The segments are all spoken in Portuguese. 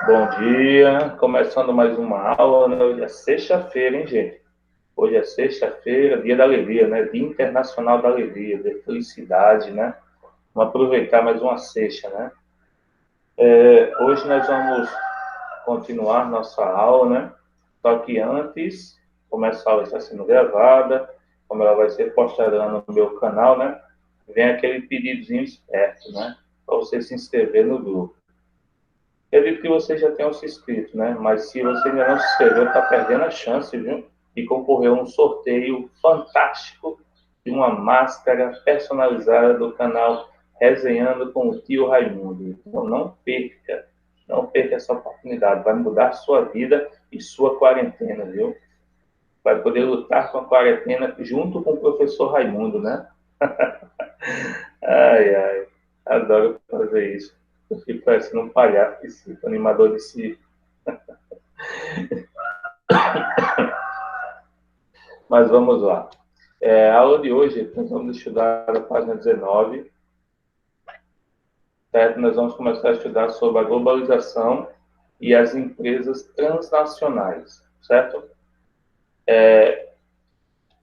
Bom dia, começando mais uma aula, né? Hoje é sexta-feira, hein, gente? Hoje é sexta-feira, dia da alegria, né? Dia Internacional da Alegria, da felicidade, né? Vamos aproveitar mais uma sexta, né? Hoje nós vamos continuar nossa aula, né? Só que antes, como essa aula está sendo gravada, como ela vai ser postada no meu canal, né? Vem aquele pedidozinho esperto, né? Para você se inscrever no grupo. Eu acredito que vocês já tenham se inscrito, né? Mas se você ainda não se inscreveu, está perdendo a chance, viu? De concorrer a um sorteio fantástico de uma máscara personalizada do canal Resenhando com o Tio Raimundo. Então não perca essa oportunidade. Vai mudar a sua vida e sua quarentena, viu? Vai poder lutar com a quarentena junto com o professor Raimundo, né? Ai, ai, adoro fazer isso. Eu fico parecendo um palhaço de circo, animador de circo. Mas vamos lá. A aula de hoje, nós vamos estudar a página 19, certo? Nós vamos começar a estudar sobre a globalização e as empresas transnacionais, certo?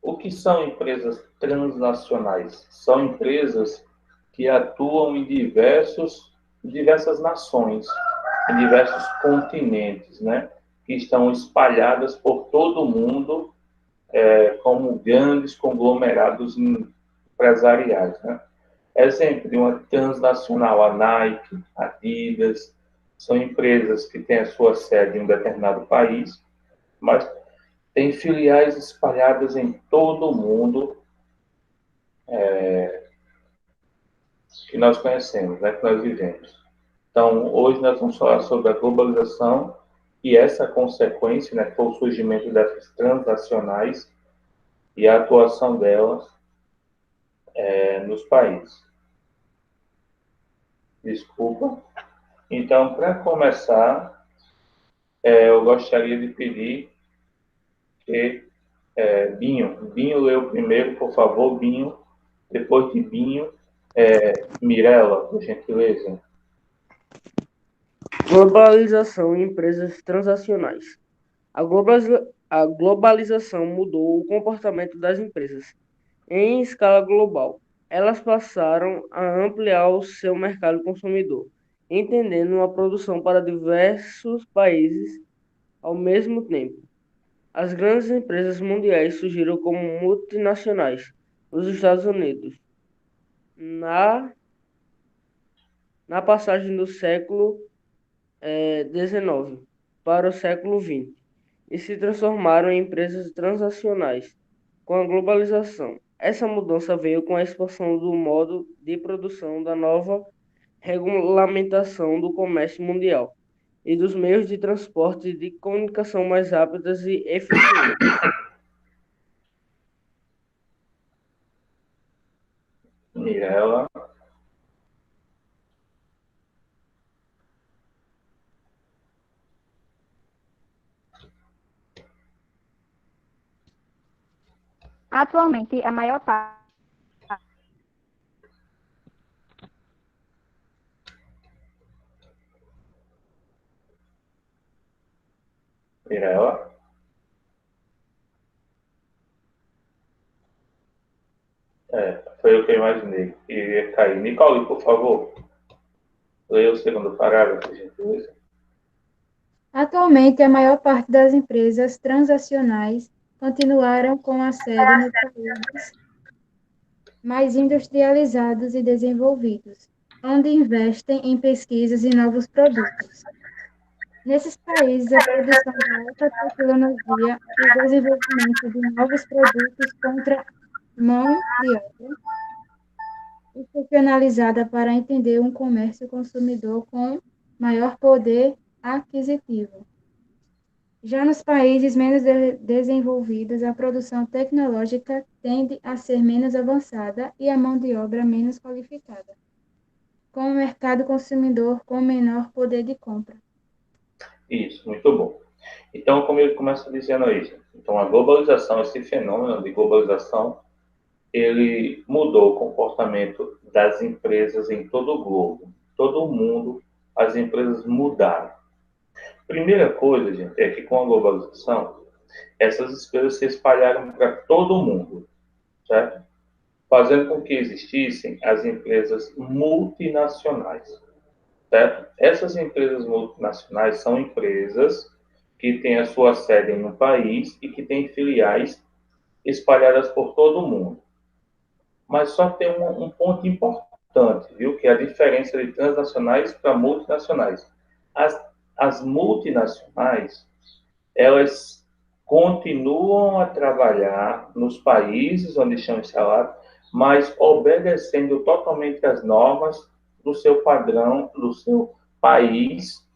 O que são empresas transnacionais? São empresas que atuam em diversas nações, em diversos continentes, né? Que estão espalhadas por todo o mundo como grandes conglomerados empresariais, né? Exemplo de uma transnacional, a Nike, a Adidas, são empresas que têm a sua sede em um determinado país, mas têm filiais espalhadas em todo o mundo que nós conhecemos, né, que nós vivemos. Então, hoje nós vamos falar sobre a globalização e essa consequência, né, que foi o surgimento dessas transnacionais e a atuação delas nos países. Desculpa. Então, para começar, eu gostaria de pedir que Binho leu primeiro, por favor, Binho. Depois de Binho, Mirella, por gentileza. Globalização e empresas transacionais. A globalização mudou o comportamento das empresas em escala global. Elas passaram a ampliar o seu mercado consumidor, entendendo a produção para diversos países ao mesmo tempo. As grandes empresas mundiais surgiram como multinacionais nos Estados Unidos na, na passagem do século XIX para o século XX e se transformaram em empresas transacionais com a globalização. Essa mudança veio com a expansão do modo de produção da nova regulamentação do comércio mundial e dos meios de transporte e de comunicação mais rápidas e eficientes. Mirella. Atualmente, a maior parte Mirella. Foi o que eu imaginei. Iria cair. Nicole, por favor, leia o segundo parágrafo, por gentileza. Atualmente, a maior parte das empresas transacionais continuaram com a sede nos países mais industrializados e desenvolvidos, onde investem em pesquisas e novos produtos. Nesses países, a produção de alta tecnologia e o desenvolvimento de novos produtos contra mão de obra institucionalizada para entender um comércio consumidor com maior poder aquisitivo. Já nos países menos desenvolvidos, a produção tecnológica tende a ser menos avançada e a mão de obra menos qualificada, com o mercado consumidor com menor poder de compra. Isso, muito bom. Então, como ele começa dizendo aí, então a globalização, esse fenômeno de globalização, ele mudou o comportamento das empresas em todo o globo. Todo o mundo, as empresas mudaram. Primeira coisa, gente, é que com a globalização, essas empresas se espalharam para todo mundo, certo? Fazendo com que existissem as empresas multinacionais, certo? Essas empresas multinacionais são empresas que têm a sua sede no país e que têm filiais espalhadas por todo o mundo. Mas só tem um ponto importante, viu? Que é a diferença de transnacionais para multinacionais. As multinacionais, elas continuam a trabalhar nos países onde estão instaladas, mas obedecendo totalmente às normas do seu padrão, do seu país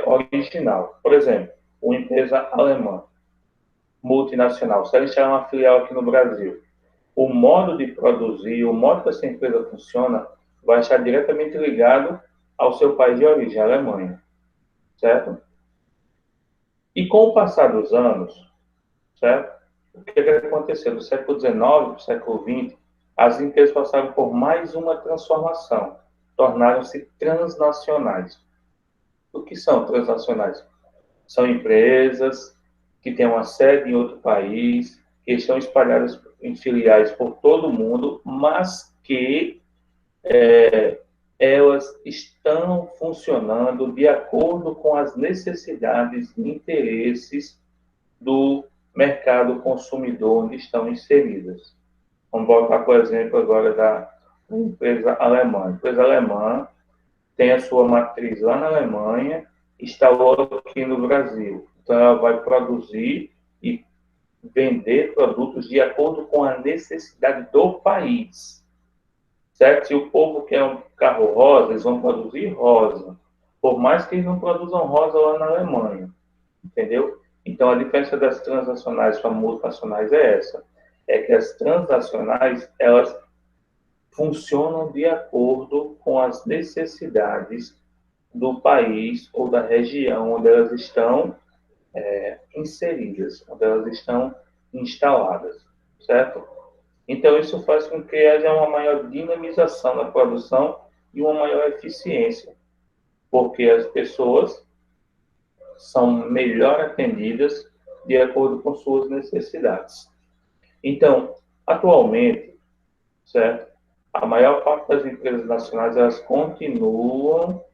original. Por exemplo, uma empresa alemã, multinacional, se ela instalar uma filial aqui no Brasil, o modo de produzir, o modo que essa empresa funciona, vai estar diretamente ligado ao seu país de origem, a Alemanha, certo? E com o passar dos anos, certo? O que aconteceu? Do século XIX para o século XX, as empresas passaram por mais uma transformação, tornaram-se transnacionais. O que são transnacionais? São empresas que têm uma sede em outro país, que estão espalhadas em filiais por todo o mundo, mas que elas estão funcionando de acordo com as necessidades e interesses do mercado consumidor onde estão inseridas. Vamos voltar, por exemplo, agora da empresa alemã. A empresa alemã tem a sua matriz lá na Alemanha, instalou aqui no Brasil. Então, ela vai produzir e vender produtos de acordo com a necessidade do país. Certo? Se o povo quer um carro rosa, eles vão produzir rosa. Por mais que eles não produzam rosa lá na Alemanha. Entendeu? Então, a diferença das transnacionais para multinacionais é essa. É que as transnacionais, elas funcionam de acordo com as necessidades do país ou da região onde elas estão inseridas, onde elas estão instaladas, certo? Então, isso faz com que haja uma maior dinamização na produção e uma maior eficiência, porque as pessoas são melhor atendidas de acordo com suas necessidades. Então, atualmente, certo? A maior parte das empresas nacionais, elas continuam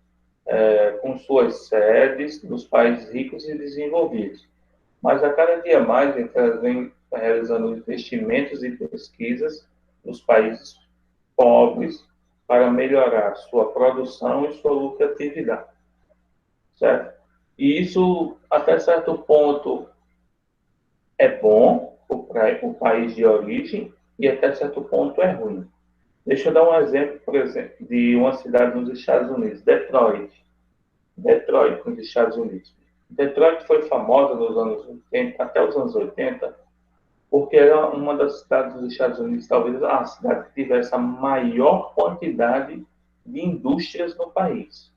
com suas sedes nos países ricos e desenvolvidos. Mas a cada dia mais, elas vêm realizando investimentos e pesquisas nos países pobres para melhorar sua produção e sua lucratividade, certo? E isso, até certo ponto, é bom para o país de origem e até certo ponto é ruim. Deixa eu dar um exemplo, por exemplo, de uma cidade nos Estados Unidos, Detroit. Detroit, nos Estados Unidos. Detroit foi famosa nos anos 80, até os anos 80, porque era uma das cidades dos Estados Unidos, talvez a cidade que tivesse a maior quantidade de indústrias no país.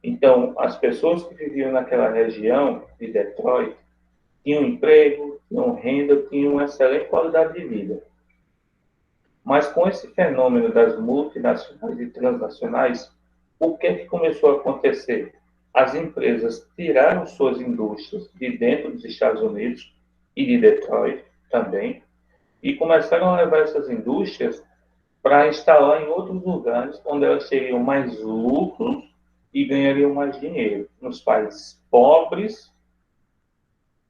Então, as pessoas que viviam naquela região de Detroit tinham emprego, tinham renda, tinham uma excelente qualidade de vida. Mas com esse fenômeno das multinacionais e transnacionais, o que é que começou a acontecer? As empresas tiraram suas indústrias de dentro dos Estados Unidos e de Detroit também, e começaram a levar essas indústrias para instalar em outros lugares onde elas teriam mais lucros e ganhariam mais dinheiro, nos países pobres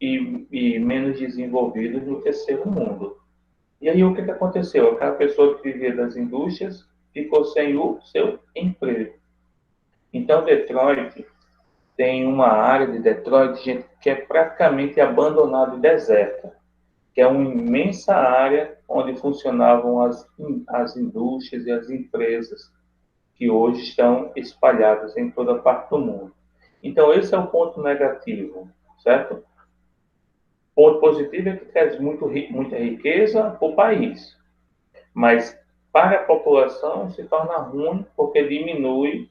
e menos desenvolvidos no terceiro mundo. E aí o que aconteceu? Aquela pessoa que vivia das indústrias ficou sem o seu emprego. Então, Detroit tem uma área de Detroit, gente, que é praticamente abandonada e deserta, que é uma imensa área onde funcionavam as indústrias e as empresas que hoje estão espalhadas em toda parte do mundo. Então, esse é o ponto negativo, certo? Ponto positivo é que traz muita riqueza para o país, mas para a população se torna ruim porque diminui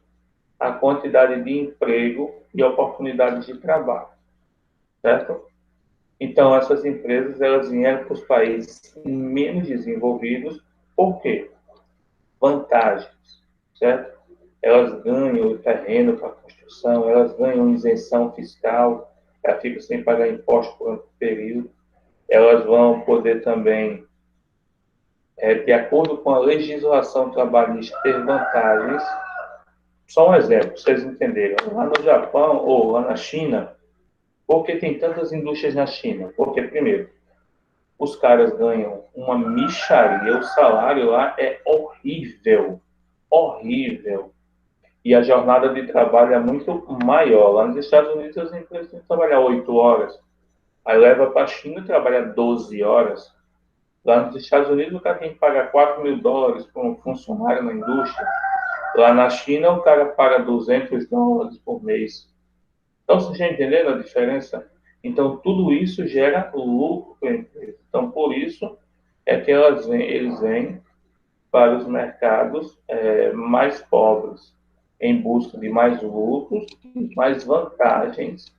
a quantidade de emprego e oportunidades de trabalho, certo? Então, essas empresas, elas vieram para os países menos desenvolvidos, por quê? Vantagens, certo? elas ganham o terreno para construção, elas ganham isenção fiscal, elas ficam sem pagar imposto por um período, elas vão poder também, de acordo com a legislação trabalhista, ter vantagens. Só um exemplo, para vocês entenderem. Lá no Japão ou lá na China, por que tem tantas indústrias na China? Porque, primeiro, os caras ganham uma mixaria, o salário lá é horrível, horrível. E a jornada de trabalho é muito maior. Lá nos Estados Unidos, as empresas têm que trabalhar 8 horas. Aí leva para a China e trabalha 12 horas. Lá nos Estados Unidos, o cara tem que pagar $4.000 para um funcionário na indústria. Lá na China, o cara paga $200 por mês. Então, vocês estão entendendo a diferença? Então, tudo isso gera lucro para a empresa. Então, por isso é que eles vêm para os mercados mais pobres, em busca de mais lucros, mais vantagens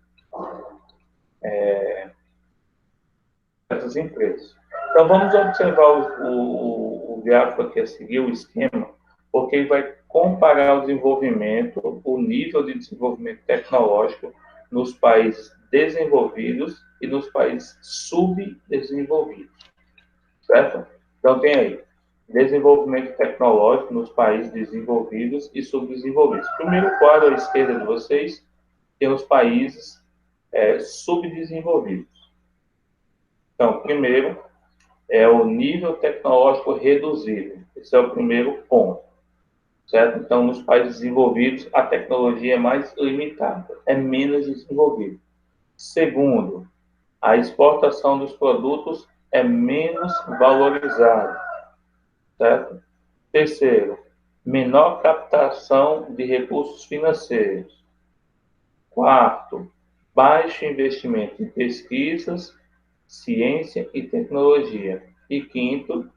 dessas empresas. Então, vamos observar o gráfico aqui a seguir, o esquema, porque ele vai comparar o desenvolvimento, o nível de desenvolvimento tecnológico nos países desenvolvidos e nos países subdesenvolvidos, certo? Então, tem aí, desenvolvimento tecnológico nos países desenvolvidos e subdesenvolvidos. Primeiro quadro à esquerda de vocês tem os países subdesenvolvidos. Então, primeiro é o nível tecnológico reduzido. Esse é o primeiro ponto, certo? Então, nos países desenvolvidos, a tecnologia é mais limitada, é menos desenvolvida. Segundo, a exportação dos produtos é menos valorizada, certo? Terceiro, menor captação de recursos financeiros. Quarto, baixo investimento em pesquisas, ciência e tecnologia. E quinto,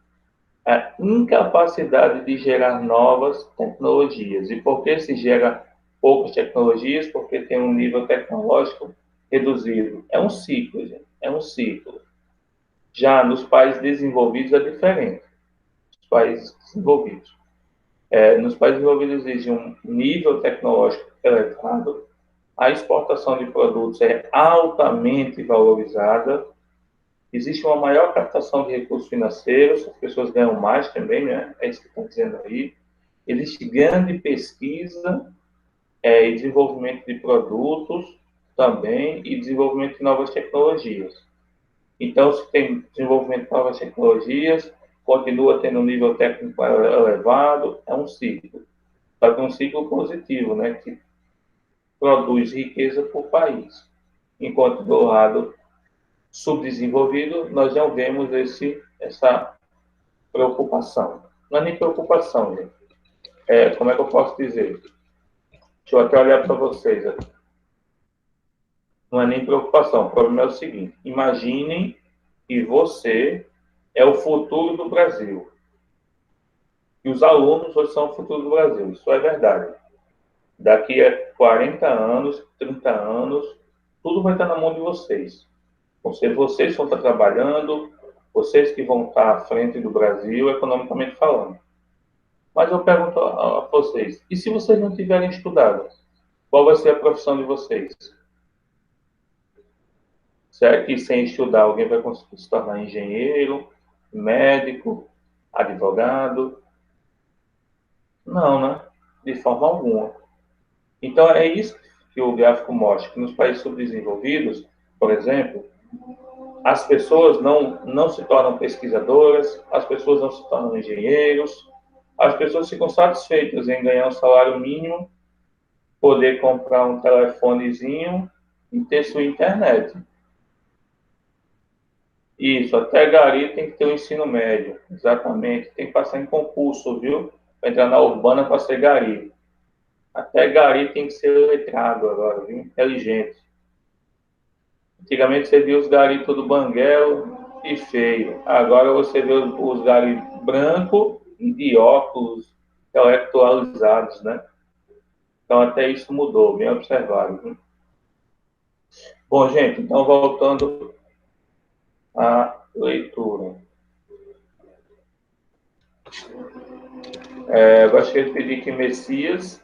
a incapacidade de gerar novas tecnologias. E por que se gera poucas tecnologias? Porque tem um nível tecnológico reduzido. É um ciclo, gente. É um ciclo. Já nos países desenvolvidos é diferente. Nos países desenvolvidos. Nos países desenvolvidos exige um nível tecnológico elevado, a exportação de produtos é altamente valorizada, existe uma maior captação de recursos financeiros, as pessoas ganham mais também, né? É isso que está dizendo aí. Existe grande pesquisa e desenvolvimento de produtos também e desenvolvimento de novas tecnologias. Então, se tem desenvolvimento de novas tecnologias, continua tendo um nível técnico elevado, é um ciclo. Só que é um ciclo positivo, né? Que produz riqueza para o país. Enquanto do lado subdesenvolvido, nós não vemos essa preocupação. Não é nem preocupação, gente. Como é que eu posso dizer? Deixa eu até olhar para vocês aqui. Não é nem preocupação. O problema é o seguinte: imaginem que você é o futuro do Brasil. E os alunos hoje são o futuro do Brasil. Isso é verdade. Daqui a 40 anos, 30 anos, tudo vai estar na mão de vocês. Vocês vão estar trabalhando, vocês que vão estar à frente do Brasil, economicamente falando. Mas eu pergunto a vocês, e se vocês não tiverem estudado, qual vai ser a profissão de vocês? Será que sem estudar alguém vai conseguir se tornar engenheiro, médico, advogado? Não, né? De forma alguma. Então, é isso que o gráfico mostra, que nos países subdesenvolvidos, por exemplo, as pessoas não se tornam pesquisadoras, as pessoas não se tornam engenheiros, as pessoas ficam satisfeitas em ganhar um salário mínimo, poder comprar um telefonezinho e ter sua internet. Isso, até gari tem que ter o ensino médio, exatamente, tem que passar em concurso, viu? Para entrar na urbana para ser gari. Até gari tem que ser letrado agora, viu? Inteligente. Antigamente você via os gari todo banguelo e feio. Agora você vê os gari branco e de óculos intelectualizados, né? Então até isso mudou, bem observado. Viu? Bom, gente, então voltando à leitura. Eu gostaria de pedir que Messias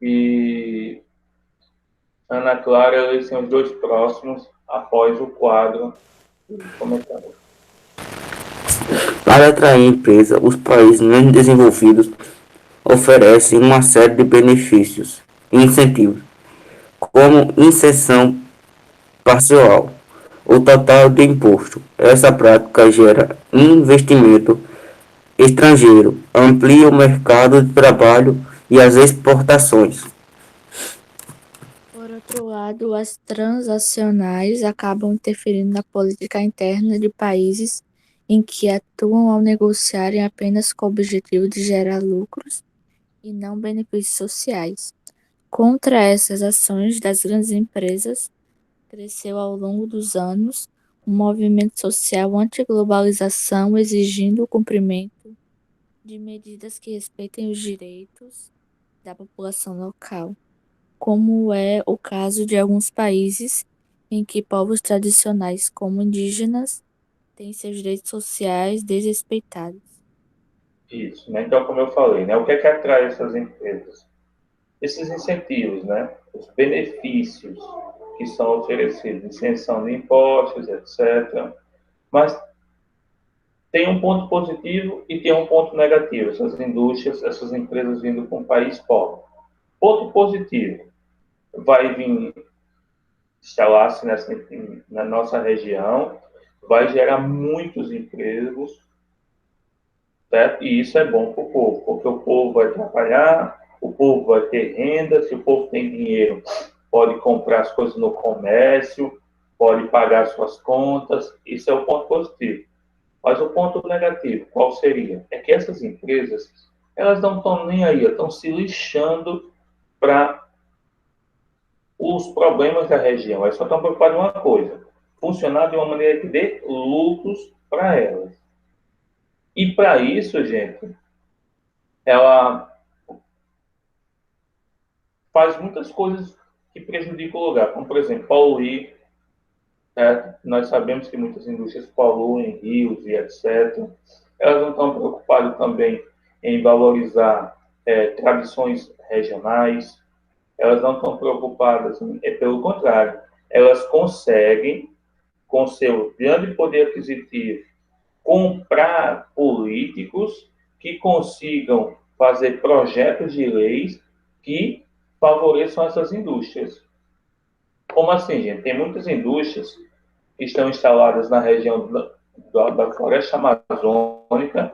E Ana Clara, eles são os dois próximos após o quadro de comentários. Para atrair empresas, os países menos desenvolvidos oferecem uma série de benefícios e incentivos, como isenção parcial ou total de imposto. Essa prática gera investimento estrangeiro, amplia o mercado de trabalho e as exportações. Por outro lado, as transacionais acabam interferindo na política interna de países em que atuam ao negociarem apenas com o objetivo de gerar lucros e não benefícios sociais. Contra essas ações das grandes empresas, cresceu ao longo dos anos um movimento social anti-globalização exigindo o cumprimento de medidas que respeitem os direitos da população local, como é o caso de alguns países em que povos tradicionais como indígenas têm seus direitos sociais desrespeitados. Isso, né? Então, como eu falei, né? O que atrai essas empresas? Esses incentivos, né? Os benefícios que são oferecidos, isenção de impostos, etc. Mas tem um ponto positivo e tem um ponto negativo. Essas indústrias, essas empresas vindo para um país pobre. Ponto positivo, vai vir instalar-se na nossa região, vai gerar muitos empregos, certo? E isso é bom para o povo, porque o povo vai trabalhar, o povo vai ter renda, se o povo tem dinheiro, pode comprar as coisas no comércio, pode pagar suas contas, isso é o ponto positivo. Mas o ponto negativo, qual seria? É que essas empresas, elas não estão nem aí, estão se lixando para os problemas da região. Elas só estão preocupadas em uma coisa, funcionar de uma maneira que dê lucros para elas. E para isso, gente, ela faz muitas coisas que prejudicam o lugar, como, por exemplo, poluir. Nós sabemos que muitas indústrias poluem rios e etc. Elas não estão preocupadas também em valorizar tradições regionais. Elas não estão preocupadas, pelo contrário, elas conseguem, com seu grande poder aquisitivo, comprar políticos que consigam fazer projetos de leis que favoreçam essas indústrias. Como assim, gente? Tem muitas indústrias que estão instaladas na região da floresta amazônica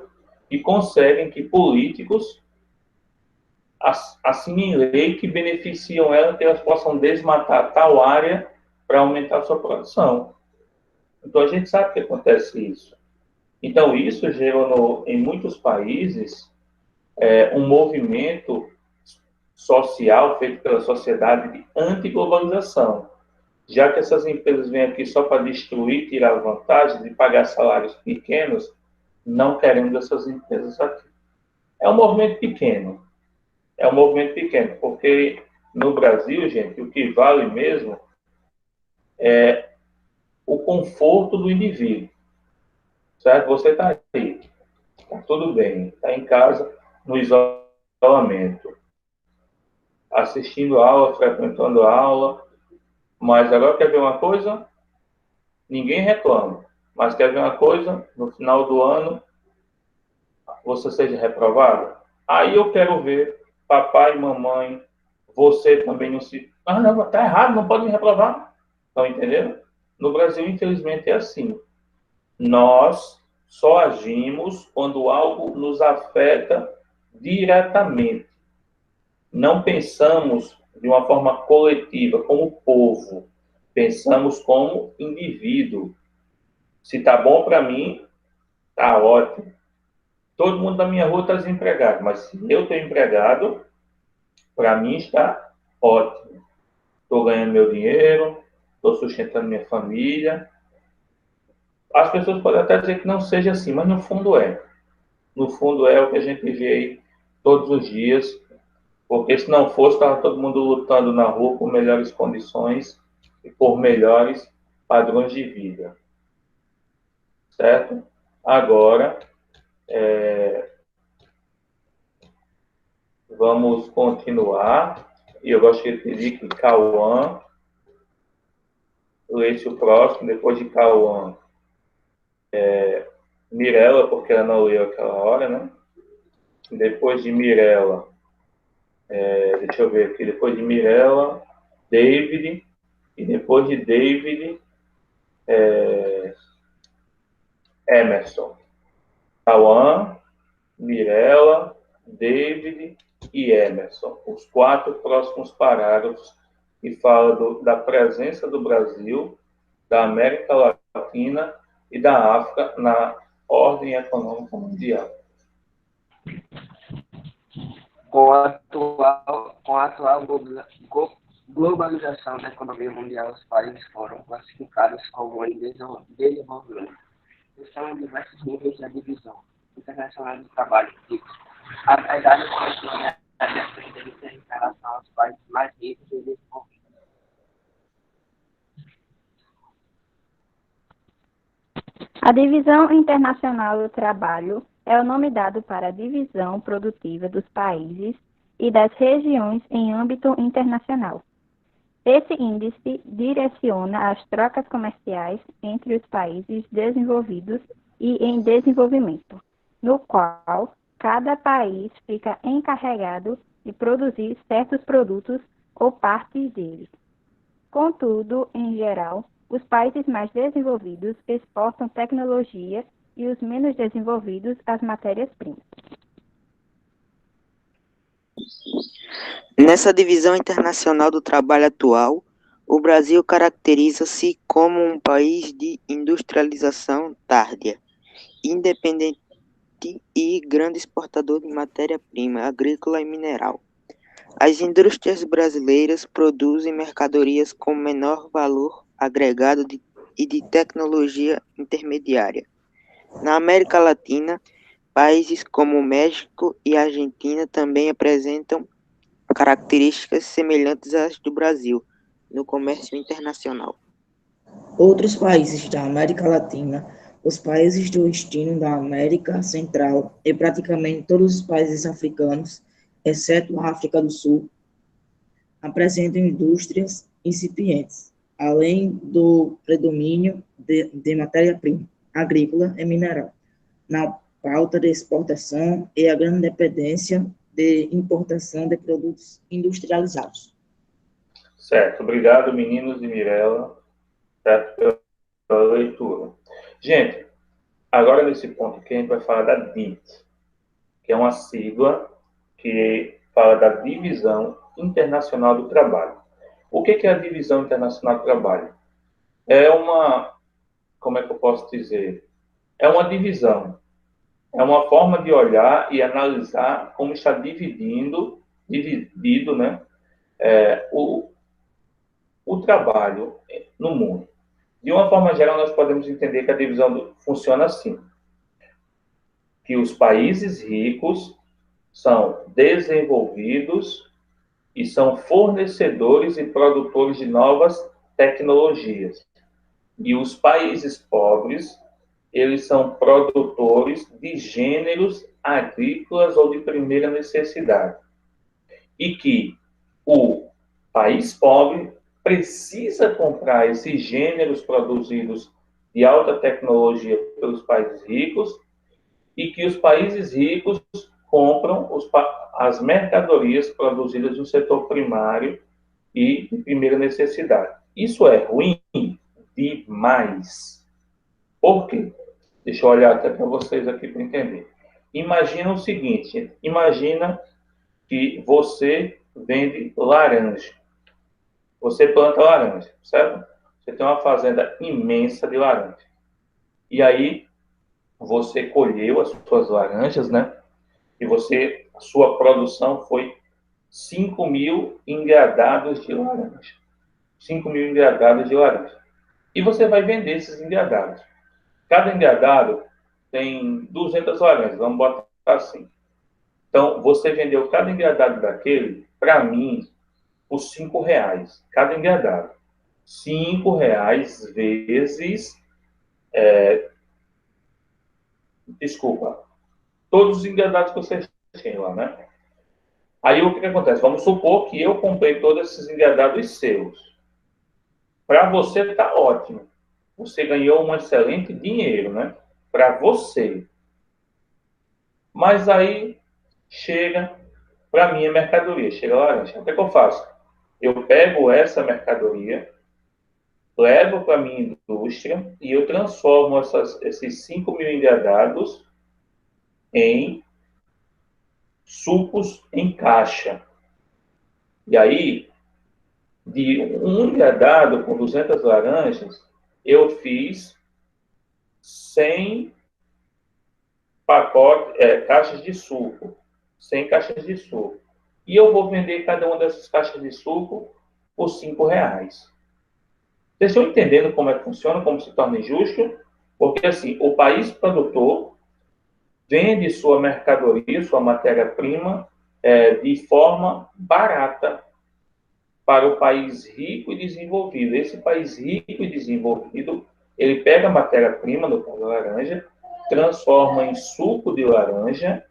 e conseguem que políticos assinem lei que beneficiam ela, que elas possam desmatar tal área para aumentar a sua produção. Então, a gente sabe que acontece isso. Então, isso gerou em muitos países um movimento social feito pela sociedade de antiglobalização. Já que essas empresas vêm aqui só para destruir, tirar vantagem e pagar salários pequenos, não queremos essas empresas aqui. É um movimento pequeno. É um movimento pequeno, porque no Brasil, gente, o que vale mesmo é o conforto do indivíduo. Certo? Você está aí, está tudo bem, está em casa, no isolamento, assistindo aula, frequentando aula, mas agora quer ver uma coisa? Ninguém reclama. Mas quer ver uma coisa? No final do ano, você seja reprovado? Aí eu quero ver papai e mamãe, você também não se... Ah, não, está errado, não pode me reprovar. Estão entendendo? No Brasil, infelizmente, é assim. Nós só agimos quando algo nos afeta diretamente. Não pensamos de uma forma coletiva, como povo. Pensamos como indivíduo. Se está bom para mim, está ótimo. Todo mundo da minha rua está desempregado, mas se eu estou empregado, para mim está ótimo. Estou ganhando meu dinheiro, estou sustentando minha família. As pessoas podem até dizer que não seja assim, mas no fundo é. No fundo é o que a gente vê aí todos os dias, porque se não fosse, estava todo mundo lutando na rua por melhores condições e por melhores padrões de vida. Certo? Agora, vamos continuar. e eu gostaria de pedir que Cauã lesse o próximo, depois de Cauã, Mirella, porque ela não leu aquela hora, né? Depois de Mirella, deixa eu ver aqui, depois de Mirella, David, e depois de David, Emerson. Cauã, Mirella, David e Emerson. Os 4 próximos parágrafos que falam da presença do Brasil, da América Latina e da África na ordem econômica mundial. Com a atual globalização da economia mundial, os países foram classificados como em desenvolvimento. Estão em diversos níveis de divisão internacional do trabalho. A verdade é a dependência em relação aos países mais ricos e desenvolvidos. A Divisão Internacional do Trabalho é o nome dado para a divisão produtiva dos países e das regiões em âmbito internacional. Esse índice direciona as trocas comerciais entre os países desenvolvidos e em desenvolvimento, no qual cada país fica encarregado de produzir certos produtos ou partes deles. Contudo, em geral, os países mais desenvolvidos exportam tecnologia e os menos desenvolvidos as matérias-primas. Nessa divisão internacional do trabalho atual, o Brasil caracteriza-se como um país de industrialização tardia, independente e grande exportador de matéria-prima agrícola e mineral. As indústrias brasileiras produzem mercadorias com menor valor agregado e de tecnologia intermediária. Na América Latina, países como México e Argentina também apresentam características semelhantes às do Brasil no comércio internacional. Outros países da América Latina, os países do destino da América Central e praticamente todos os países africanos, exceto a África do Sul, apresentam indústrias incipientes, além do predomínio de matéria-prima agrícola e mineral, na pauta de exportação e a grande dependência de importação de produtos industrializados. Certo, obrigado, meninos e Mirella, certo, pela leitura. Gente, agora nesse ponto aqui a gente vai falar da DIT, que é uma sigla que fala da Divisão Internacional do Trabalho. O que é a Divisão Internacional do Trabalho? É uma, como é que eu posso dizer? É uma divisão. É uma forma de olhar e analisar como está dividido, né, o trabalho no mundo. De uma forma geral, nós podemos entender que a divisão funciona assim, que os países ricos são desenvolvidos e são fornecedores e produtores de novas tecnologias. E os países pobres, eles são produtores de gêneros agrícolas ou de primeira necessidade. E que o país pobre precisa comprar esses gêneros produzidos de alta tecnologia pelos países ricos e que os países ricos compram as mercadorias produzidas no setor primário e de primeira necessidade. Isso é ruim demais. Por quê? Deixa eu olhar até para vocês aqui para entender. Imagina o seguinte, imagina que você vende laranja. Você planta laranja, certo? Você tem uma fazenda imensa de laranja. E aí, você colheu as suas laranjas, né? E a sua produção foi 5.000 engradados de laranja. 5.000 engradados de laranja. E você vai vender esses engradados. Cada engradado tem 200 laranjas, vamos botar assim. Então, você vendeu cada engradado daquele, para mim, por R$5, cada engradado. R$5 vezes... todos os engradados que você tem lá, né? Aí o que acontece? Vamos supor que eu comprei todos esses engradados seus. Para você está ótimo. Você ganhou um excelente dinheiro, né? Para você. Mas aí chega para mim a mercadoria, chega a laranja. O que eu faço? Eu pego essa mercadoria, levo para a minha indústria e eu transformo esses 5 mil engradados em sucos em caixa. E aí, de um engradado com 200 laranjas, eu fiz 100 caixas de suco. 100 caixas de suco. E eu vou vender cada uma dessas caixas de suco por R$ 5. Vocês estão entendendo como é que funciona, como se torna injusto? Porque, assim, o país produtor vende sua mercadoria, sua matéria-prima, de forma barata para o país rico e desenvolvido. Esse país rico e desenvolvido, ele pega a matéria-prima, no caso da laranja, transforma em suco de laranja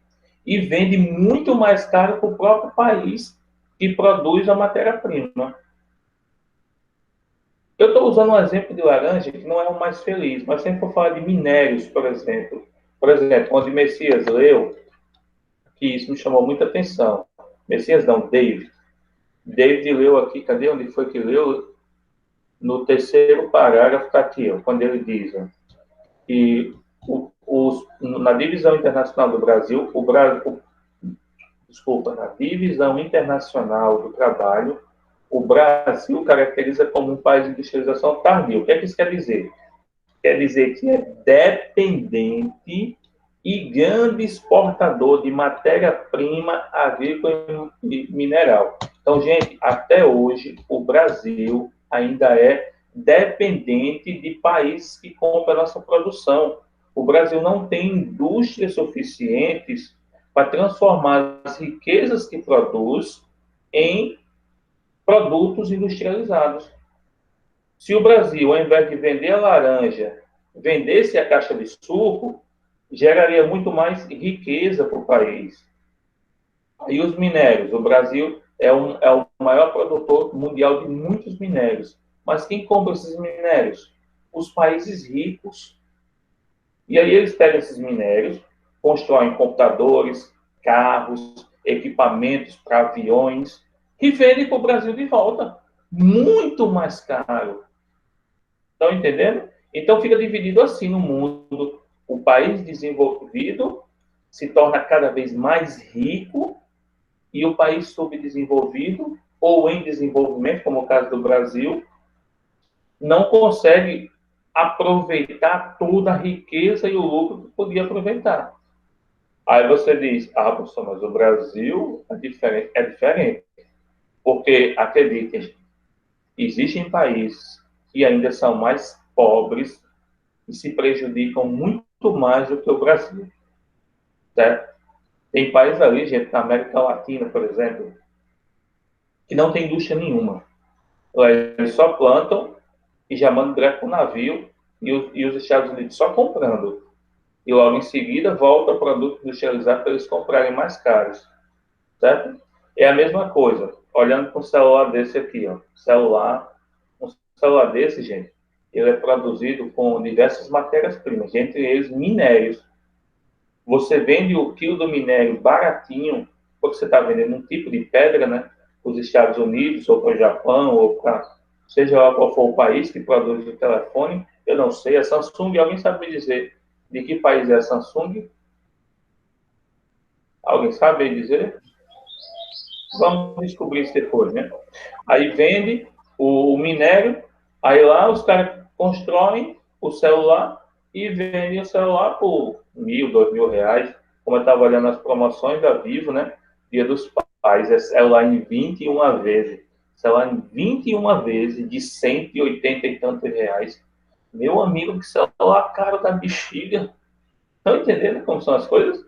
e vende muito mais caro para o próprio país que produz a matéria-prima. Eu estou usando um exemplo de laranja que não é o mais feliz, mas sempre vou falar de minérios, por exemplo. Por exemplo, quando Messias leu, que isso me chamou muita atenção. Messias não, David. David leu aqui, cadê onde foi que leu? No terceiro parágrafo está aqui, ó, quando ele diz que na divisão internacional do Brasil, na divisão internacional do trabalho, o Brasil caracteriza como um país de industrialização tardia. O que é que isso quer dizer? Quer dizer que é dependente e grande exportador de matéria-prima agrícola e mineral. Então, gente, até hoje, o Brasil ainda é dependente de países que compram a nossa produção. O Brasil não tem indústrias suficientes para transformar as riquezas que produz em produtos industrializados. Se o Brasil, ao invés de vender a laranja, vendesse a caixa de suco, geraria muito mais riqueza para o país. E os minérios? O Brasil é o maior produtor mundial de muitos minérios. Mas quem compra esses minérios? Os países ricos. E aí eles pegam esses minérios, constroem computadores, carros, equipamentos para aviões, e vendem para o Brasil de volta. Muito mais caro. Estão entendendo? Então fica dividido assim no mundo. O país desenvolvido se torna cada vez mais rico e o país subdesenvolvido ou em desenvolvimento, como o caso do Brasil, não consegue aproveitar toda a riqueza e o lucro que podia aproveitar. Aí você diz, professor, mas o Brasil é diferente. Porque, acreditem, existem países que ainda são mais pobres e se prejudicam muito mais do que o Brasil. Certo? Tem países ali, gente, na América Latina, por exemplo, que não tem indústria nenhuma. Eles só plantam e já mandam direto para o navio e os Estados Unidos só comprando. E logo em seguida volta o produto industrializado para eles comprarem mais caros. Certo? É a mesma coisa. Olhando para um celular desse aqui, ó. Um celular desse, gente, ele é produzido com diversas matérias-primas, entre eles minérios. Você vende o quilo do minério baratinho, porque você está vendendo um tipo de pedra, né? Para os Estados Unidos, ou para o Japão, ou para seja lá qual for o país que produz o telefone, eu não sei. A Samsung, alguém sabe me dizer de que país é a Samsung? Alguém sabe me dizer? Vamos descobrir isso depois, né? Aí vende o minério, aí lá os caras constroem o celular e vendem o celular por R$ 1.000, R$ 2.000. Como eu estava olhando as promoções da Vivo, né? Dia dos Pais, é celular em 21 vezes. Celular em 21 vezes de 180 e tantos reais. Meu amigo, que celular caro da bexiga. Estão entendendo como são as coisas?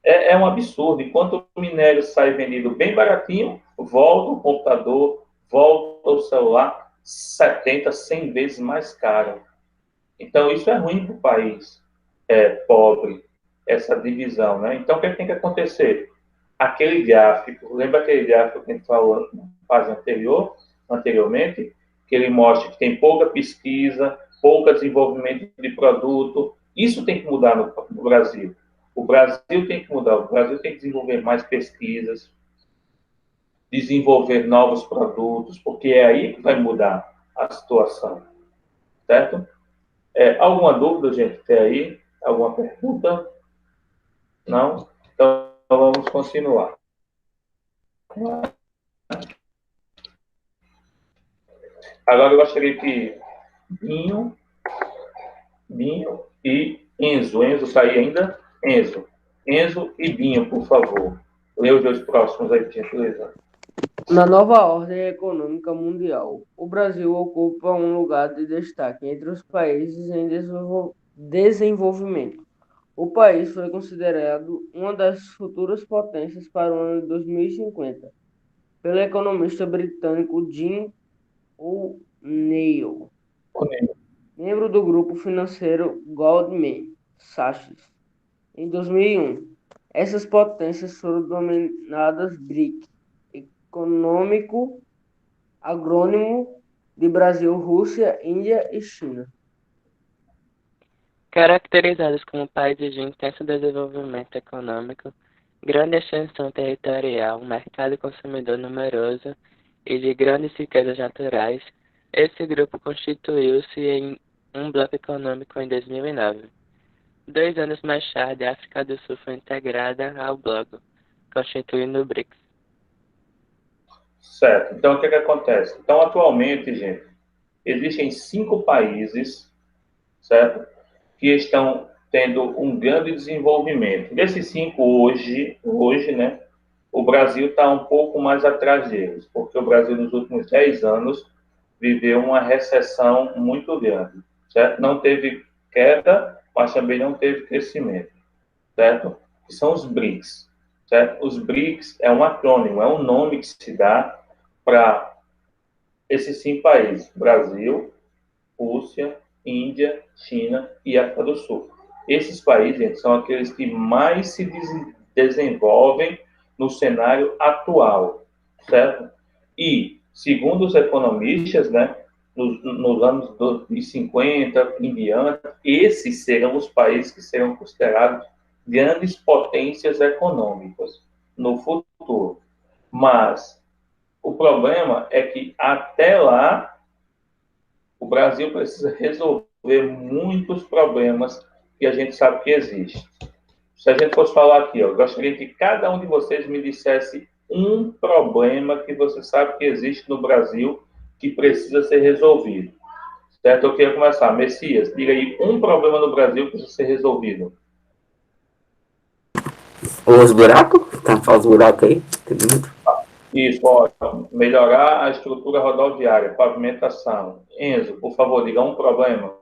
É um absurdo. Enquanto o minério sai vendido bem baratinho, volta o computador, volta o celular 70, 100 vezes mais caro. Então, isso é ruim para o país pobre, essa divisão, né? Então, o que tem que acontecer? aquele gráfico, lembra aquele gráfico que a gente falou na fase anteriormente, que ele mostra que tem pouca pesquisa, pouco desenvolvimento de produto. Isso tem que mudar no Brasil. O Brasil tem que mudar, o Brasil tem que desenvolver mais pesquisas, desenvolver novos produtos, porque é aí que vai mudar a situação, certo? Alguma dúvida, gente, tem aí? Alguma pergunta? Não? Então, vamos continuar. Agora eu gostaria que Binho e Enzo. Enzo está aí ainda? Enzo e Binho, por favor. Leia os dois próximos aí, por gentileza. Na nova ordem econômica mundial, o Brasil ocupa um lugar de destaque entre os países em desenvolvimento. O país foi considerado uma das futuras potências para o ano de 2050 pelo economista britânico Jim O'Neill, membro do grupo financeiro Goldman Sachs. Em 2001, essas potências foram denominadas BRIC, econômico agrônimo de Brasil, Rússia, Índia e China. Caracterizados como países de intenso desenvolvimento econômico, grande extensão territorial, mercado consumidor numeroso e de grandes riquezas naturais, esse grupo constituiu-se em um bloco econômico em 2009. 2 anos mais tarde, a África do Sul foi integrada ao bloco, constituindo o BRICS. Certo. Então, o que acontece? Então, atualmente, gente, existem 5 países, certo? Que estão tendo um grande desenvolvimento. Desses 5, hoje, né, o Brasil está um pouco mais atrás deles, porque o Brasil, nos últimos 10 anos, viveu uma recessão muito grande, certo? Não teve queda, mas também não teve crescimento, certo? Que são os BRICS, certo? Os BRICS é um acrônimo, é um nome que se dá para esses 5 países: Brasil, Rússia, Índia, China e África do Sul. Esses países, gente, são aqueles que mais se desenvolvem no cenário atual, certo? E, segundo os economistas, né, nos anos 2050 em diante, esses serão os países que serão considerados grandes potências econômicas no futuro. Mas o problema é que, até lá, o Brasil precisa resolver muitos problemas que a gente sabe que existem. Se a gente fosse falar aqui, eu gostaria que cada um de vocês me dissesse um problema que você sabe que existe no Brasil que precisa ser resolvido. Certo? Eu queria começar. Messias, diga aí um problema no Brasil que precisa ser resolvido. Os buracos? Tampar os buracos aí? Tem muito. Isso, ó, melhorar a estrutura rodoviária, pavimentação. Enzo, por favor, diga um problema.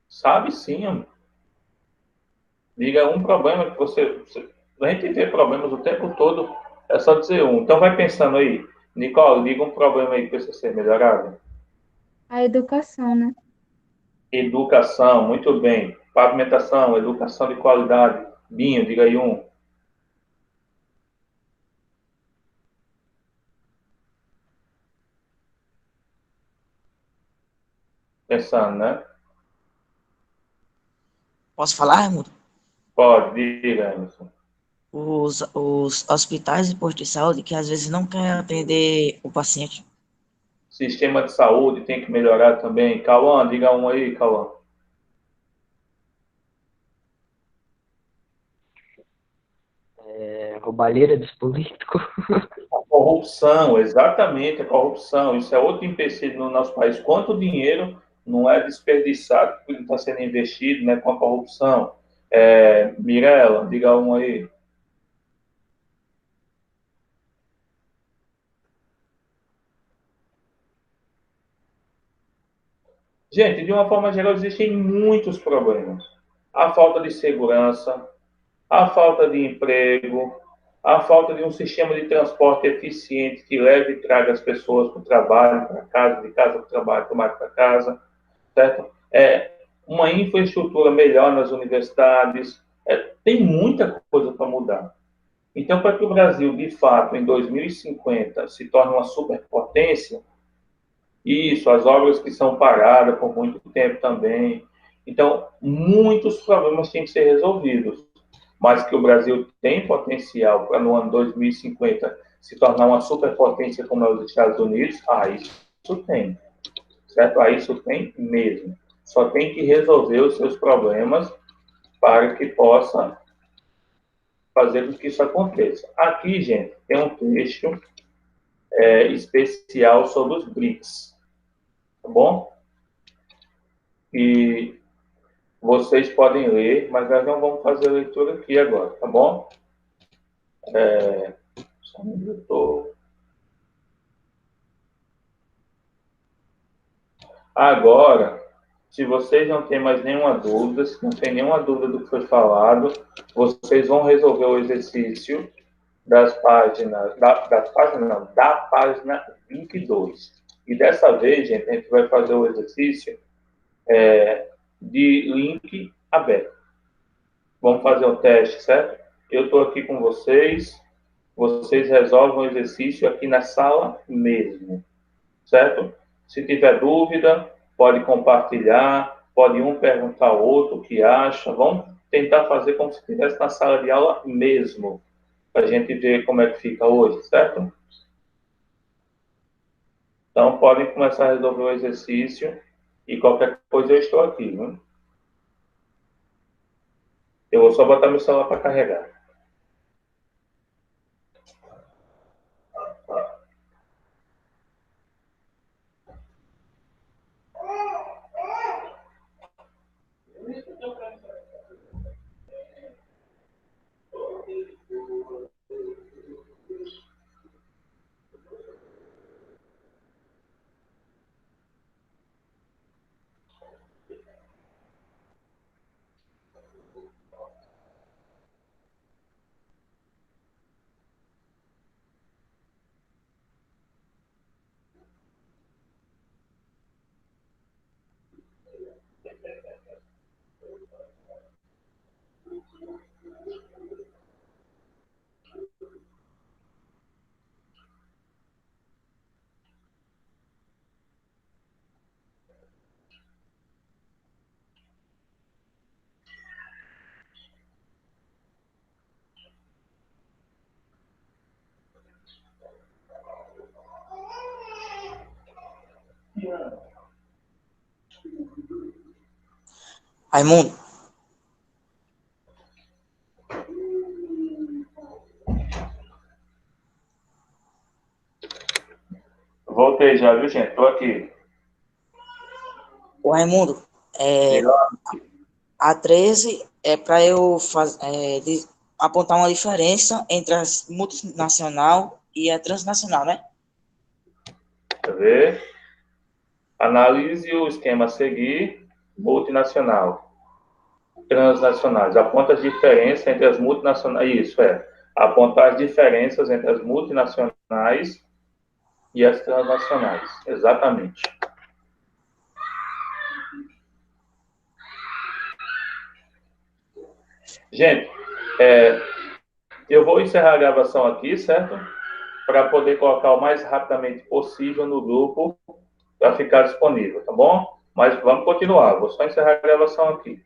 Sabe sim, amor. Diga um problema que você. A gente vê problemas o tempo todo, é só dizer um. Então vai pensando aí. Nicole, diga um problema aí que precisa ser melhorado. A educação, né? Educação, muito bem. Pavimentação, educação de qualidade. Binho, diga aí um. Pensando, né? Posso falar, Raimundo? Pode, diga, Emerson. Os hospitais e postos de saúde que às vezes não querem atender o paciente. Sistema de saúde tem que melhorar também. Cauã, diga um aí, Cauã. Roubalheira dos políticos. A corrupção, exatamente, a corrupção. Isso é outro empecilho no nosso país. Quanto dinheiro não é desperdiçado porque está sendo investido, né, com a corrupção? Mirela, diga um aí. Gente, de uma forma geral, existem muitos problemas. A falta de segurança, a falta de emprego, A falta de um sistema de transporte eficiente que leve e traga as pessoas para o trabalho, para casa, de casa para o trabalho, trabalho para casa, certo? Uma infraestrutura melhor nas universidades, tem muita coisa para mudar. Então, para que o Brasil, de fato, em 2050, se torne uma superpotência, isso, as obras que são paradas por muito tempo também. Então, muitos problemas têm que ser resolvidos, mas que o Brasil tem potencial para, no ano 2050, se tornar uma superpotência como é os Estados Unidos, isso tem, certo? Isso tem mesmo. Só tem que resolver os seus problemas para que possa fazer com que isso aconteça. Aqui, gente, tem um texto especial sobre os BRICS, tá bom? E vocês podem ler, mas nós não vamos fazer a leitura aqui agora, tá bom? Só um minuto. Agora, se vocês não têm mais nenhuma dúvida, se não tem nenhuma dúvida do que foi falado, vocês vão resolver o exercício da página 22. E dessa vez, gente, a gente vai fazer o exercício de link aberto. Vamos fazer um teste, certo? Eu estou aqui com vocês resolvem o exercício aqui na sala mesmo, certo? Se tiver dúvida, pode compartilhar, pode um perguntar ao outro o que acha. Vamos tentar fazer como se estivesse na sala de aula mesmo, para a gente ver como é que fica hoje, certo? Então, podem começar a resolver o exercício e qualquer coisa eu estou aqui, viu? Eu vou só botar meu celular para carregar. Raimundo, Voltei já, viu, gente? Estou aqui. o Raimundo, a 13 é para eu apontar uma diferença entre a multinacional e a transnacional, né? Quer ver? Analise o esquema a seguir, multinacional, transnacionais. Aponta as diferenças entre as multinacionais. Isso apontar as diferenças entre as multinacionais e as transnacionais. Exatamente. Gente, eu vou encerrar a gravação aqui, certo? Para poder colocar o mais rapidamente possível no grupo para ficar disponível, tá bom? Mas vamos continuar. Vou só encerrar a gravação aqui.